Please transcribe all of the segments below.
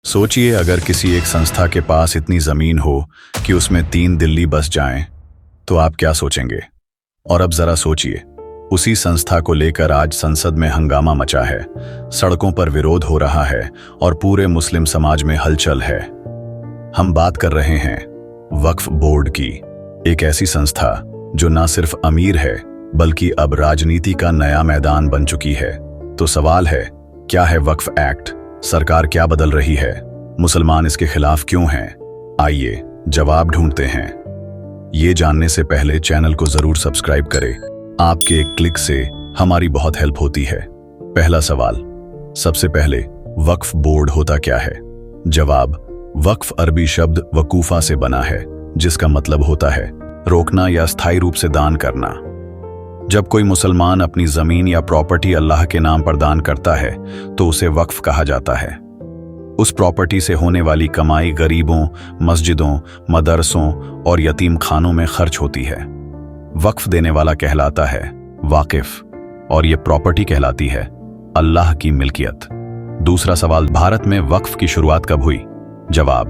सोचिए अगर किसी एक संस्था के पास इतनी जमीन हो कि उसमें 3 दिल्ली बस जाएं, तो आप क्या सोचेंगे। और अब जरा सोचिए, उसी संस्था को लेकर आज संसद में हंगामा मचा है, सड़कों पर विरोध हो रहा है और पूरे मुस्लिम समाज में हलचल है। हम बात कर रहे हैं वक्फ बोर्ड की, एक ऐसी संस्था जो न सिर्फ अमीर है बल्कि अब राजनीति का नया मैदान बन चुकी है। तो सवाल है, क्या है वक्फ एक्ट, सरकार क्या बदल रही है, मुसलमान इसके खिलाफ क्यों हैं? आइए जवाब ढूंढते हैं। ये जानने से पहले चैनल को जरूर सब्सक्राइब करें, आपके एक क्लिक से हमारी बहुत हेल्प होती है। पहला सवाल, सबसे पहले वक्फ बोर्ड होता क्या है? जवाब, वक्फ अरबी शब्द वकूफा से बना है, जिसका मतलब होता है रोकना या स्थायी रूप से दान करना। जब कोई मुसलमान अपनी जमीन या प्रॉपर्टी अल्लाह के नाम पर दान करता है तो उसे वक्फ कहा जाता है। उस प्रॉपर्टी से होने वाली कमाई गरीबों, मस्जिदों, मदरसों और यतीम खानों में खर्च होती है। वक्फ देने वाला कहलाता है वाकिफ और ये प्रॉपर्टी कहलाती है अल्लाह की मिल्कियत। दूसरा सवाल, भारत में वक्फ की शुरुआत कब हुई? जवाब,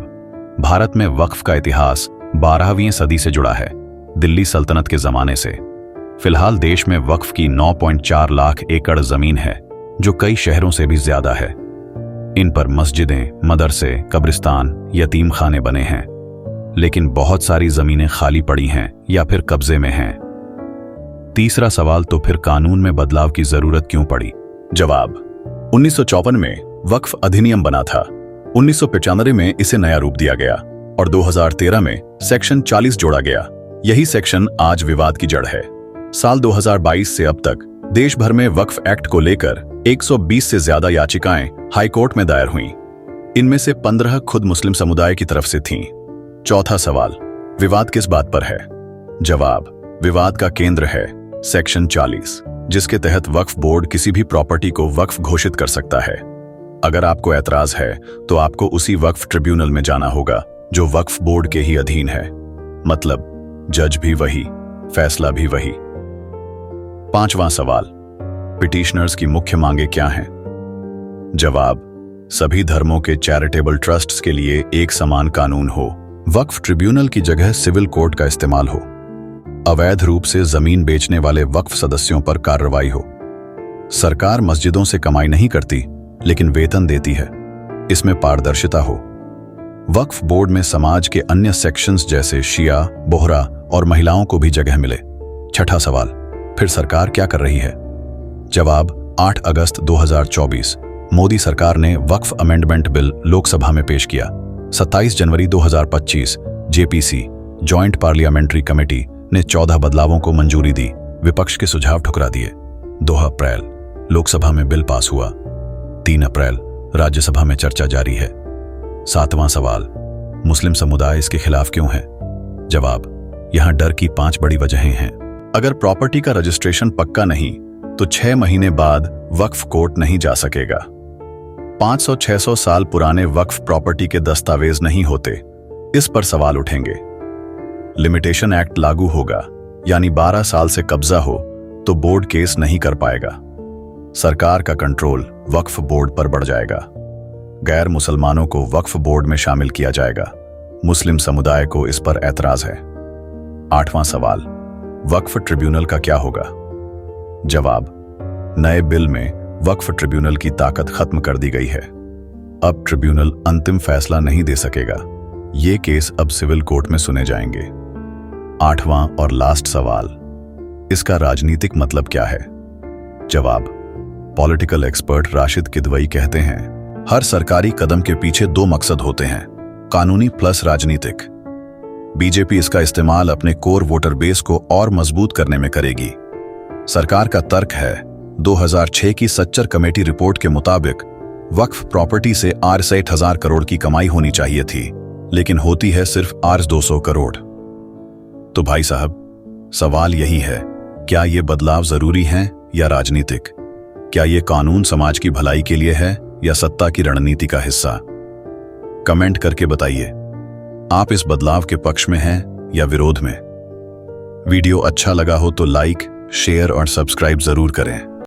भारत में वक्फ का इतिहास 12वीं सदी से जुड़ा है, दिल्ली सल्तनत के जमाने से। फिलहाल देश में वक्फ की 9.4 लाख एकड़ जमीन है, जो कई शहरों से भी ज्यादा है। इन पर मस्जिदें, मदरसे, कब्रिस्तान, यतीम खाने बने हैं, लेकिन बहुत सारी जमीनें खाली पड़ी हैं या फिर कब्जे में हैं। तीसरा सवाल, तो फिर कानून में बदलाव की जरूरत क्यों पड़ी? जवाब, 1954 में वक्फ अधिनियम बना था, 1995 में इसे नया रूप दिया गया और 2013 में सेक्शन 40 जोड़ा गया। यही सेक्शन आज विवाद की जड़ है। साल 2022 से अब तक देश भर में वक्फ एक्ट को लेकर 120 से ज्यादा याचिकाएं हाईकोर्ट में दायर हुईं। इनमें से 15 खुद मुस्लिम समुदाय की तरफ से थीं। चौथा सवाल, विवाद किस बात पर है? जवाब, विवाद का केंद्र है सेक्शन 40, जिसके तहत वक्फ बोर्ड किसी भी प्रॉपर्टी को वक्फ घोषित कर सकता है। अगर आपको ऐतराज है तो आपको उसी वक्फ ट्रिब्यूनल में जाना होगा जो वक्फ बोर्ड के ही अधीन है। मतलब जज भी वही, फैसला भी वही। पांचवां सवाल, पिटिशनर्स की मुख्य मांगे क्या हैं? जवाब, सभी धर्मों के चैरिटेबल ट्रस्ट्स के लिए एक समान कानून हो, वक्फ ट्रिब्यूनल की जगह सिविल कोर्ट का इस्तेमाल हो, अवैध रूप से जमीन बेचने वाले वक्फ सदस्यों पर कार्रवाई हो। सरकार मस्जिदों से कमाई नहीं करती लेकिन वेतन देती है, इसमें पारदर्शिता हो। वक्फ बोर्ड में समाज के अन्य सेक्शंस जैसे शिया, बोहरा और महिलाओं को भी जगह मिले। छठा सवाल, फिर सरकार क्या कर रही है? जवाब, 8 अगस्त 2024 मोदी सरकार ने वक्फ अमेंडमेंट बिल लोकसभा में पेश किया। 27 जनवरी 2025 जेपीसी जॉइंट पार्लियामेंट्री कमेटी ने 14 बदलावों को मंजूरी दी, विपक्ष के सुझाव ठुकरा दिए। 2 अप्रैल लोकसभा में बिल पास हुआ, 3 अप्रैल राज्यसभा में चर्चा जारी है। 7वां सवाल, मुस्लिम समुदाय इसके खिलाफ क्यों है? जवाब, यहां डर की 5 बड़ी वजहें हैं। अगर प्रॉपर्टी का रजिस्ट्रेशन पक्का नहीं तो 6 महीने बाद वक्फ कोर्ट नहीं जा सकेगा। 500-600 साल पुराने वक्फ प्रॉपर्टी के दस्तावेज नहीं होते, इस पर सवाल उठेंगे। लिमिटेशन एक्ट लागू होगा, यानी 12 साल से कब्जा हो तो बोर्ड केस नहीं कर पाएगा। सरकार का कंट्रोल वक्फ बोर्ड पर बढ़ जाएगा। गैर मुसलमानों को वक्फ बोर्ड में शामिल किया जाएगा, मुस्लिम समुदाय को इस पर ऐतराज है। 8वां सवाल, वक्फ ट्रिब्यूनल का क्या होगा? जवाब, नए बिल में वक्फ ट्रिब्यूनल की ताकत खत्म कर दी गई है। अब ट्रिब्यूनल अंतिम फैसला नहीं दे सकेगा, ये केस अब सिविल कोर्ट में सुने जाएंगे। 8वां और लास्ट सवाल, इसका राजनीतिक मतलब क्या है? जवाब, पॉलिटिकल एक्सपर्ट राशिद किदवई कहते हैं, हर सरकारी कदम के पीछे 2 मकसद होते हैं, कानूनी प्लस राजनीतिक। बीजेपी इसका इस्तेमाल अपने कोर वोटर बेस को और मजबूत करने में करेगी। सरकार का तर्क है 2006 की सच्चर कमेटी रिपोर्ट के मुताबिक वक्फ प्रॉपर्टी से आर 60,000 करोड़ की कमाई होनी चाहिए थी, लेकिन होती है सिर्फ आर 200 करोड़। तो भाई साहब, सवाल यही है, क्या ये बदलाव जरूरी हैं या राजनीतिक? क्या ये कानून समाज की भलाई के लिए है या सत्ता की रणनीति का हिस्सा? कमेंट करके बताइए, आप इस बदलाव के पक्ष में हैं या विरोध में? वीडियो अच्छा लगा हो तो लाइक, शेयर और सब्सक्राइब जरूर करें।